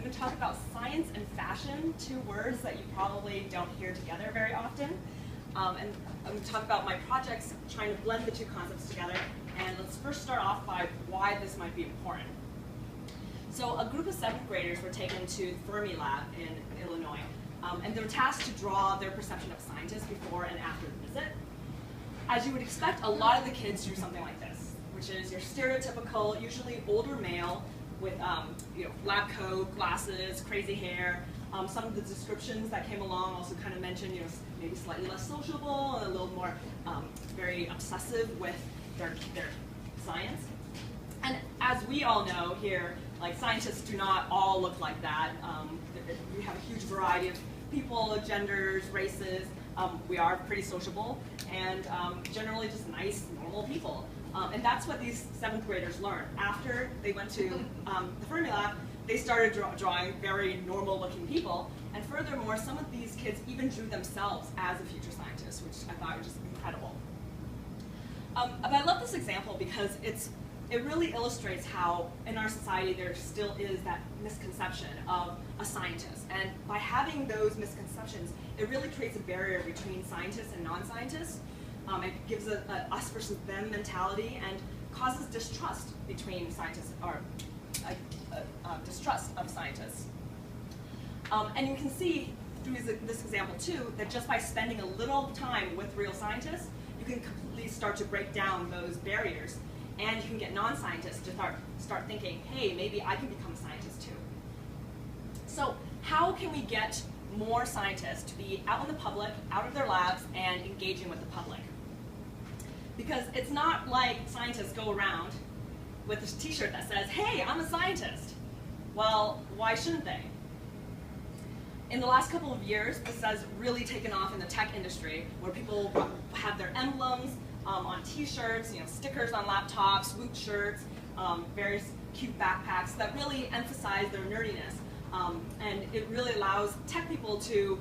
going to talk about science and fashion, two words that you probably don't hear together very often. And I'm going to talk about my projects trying to blend the two concepts together. And let's first start off by why this might be important. So a group of 7th graders were taken to the Fermi Lab in Illinois. And they were tasked to draw their perception of scientists before and after the visit. As you would expect, a lot of the kids drew something like this, which is your stereotypical, usually older male with lab coat, glasses, crazy hair. Some of the descriptions that came along also kind of mentioned, maybe slightly less sociable and a little more very obsessive with their science. And as we all know here, like, scientists do not all look like that. We have a huge variety of people, genders, races. We are pretty sociable and generally just nice, normal people. And that's what these 7th graders learned. After they went to the Fermi Lab, they started drawing very normal-looking people. And furthermore, some of these kids even drew themselves as a future scientist, which I thought was just incredible. But I love this example because it really illustrates how in our society there still is that misconception of a scientist. And by having those misconceptions, it really creates a barrier between scientists and non-scientists. It gives a us versus them mentality and causes distrust between scientists, or distrust of scientists. And you can see through this example too, that just by spending a little time with real scientists, you can completely start to break down those barriers. And you can get non-scientists to start thinking, hey, maybe I can become a scientist too. So how can we get more scientists to be out in the public, out of their labs, and engaging with the public? Because it's not like scientists go around with this t-shirt that says, hey, I'm a scientist. Well, why shouldn't they? In the last couple of years, this has really taken off in the tech industry, where people have their emblems on t-shirts, stickers on laptops, swoop shirts, various cute backpacks that really emphasize their nerdiness. And it really allows tech people to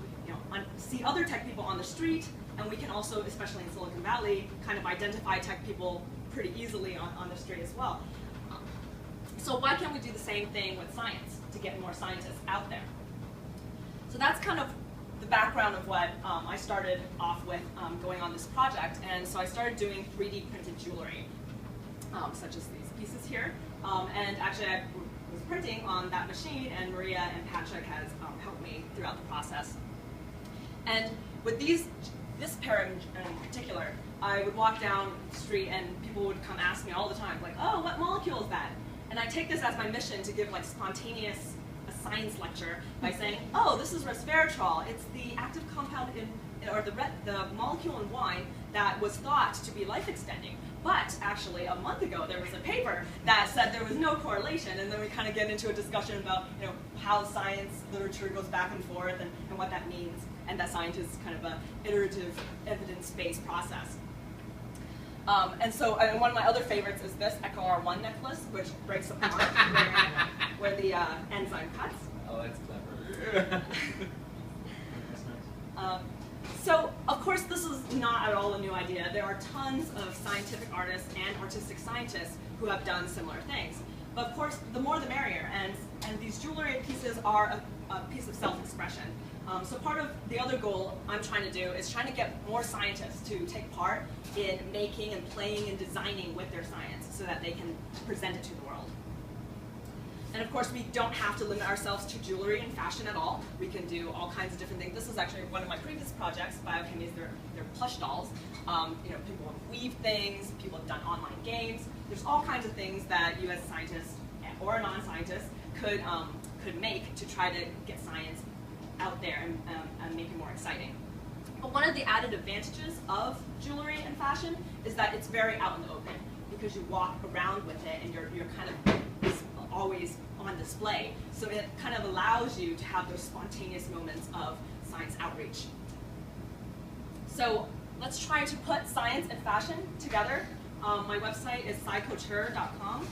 see other tech people on the street, and we can also, especially in Silicon Valley, kind of identify tech people pretty easily on the street as well. So why can't we do the same thing with science to get more scientists out there? So that's kind of the background of what I started off with going on this project. And so I started doing 3D printed jewelry, such as these pieces here. And actually I was printing on that machine, and Maria and Patrick has helped me throughout the process. And with this pair in particular, I would walk down the street and people would come ask me all the time, like, oh, what molecule is that? And I take this as my mission to give like spontaneous science lecture by saying, oh, this is resveratrol. It's the active compound or the molecule in wine that was thought to be life-extending. But actually, a month ago, there was a paper that said there was no correlation, and then we kind of get into a discussion about how science literature goes back and forth and what that means, and that science is kind of an iterative, evidence-based process. And so one of my other favorites is this EcoR1 necklace, which breaks apart where the enzyme cuts. Oh, that's clever. So, of course, this is not at all a new idea. There are tons of scientific artists and artistic scientists who have done similar things. But of course, the more the merrier, and these jewelry pieces are a piece of self-expression. So part of the other goal I'm trying to do is trying to get more scientists to take part in making and playing and designing with their science so that they can present it to the world. And of course, we don't have to limit ourselves to jewelry and fashion at all. We can do all kinds of different things. This is actually one of my previous projects, Biocurious. They're plush dolls. People weave things, people have done online games. There's all kinds of things that you as a scientist or a non-scientist could make to try to get science out there and make it more exciting. But one of the added advantages of jewelry and fashion is that it's very out in the open, because you walk around with it and you're kind of always on display. So it kind of allows you to have those spontaneous moments of science outreach. So let's try to put science and fashion together. My website is scicouture.com.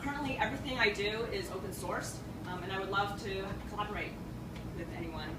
Currently, everything I do is open source, and I would love to collaborate with anyone.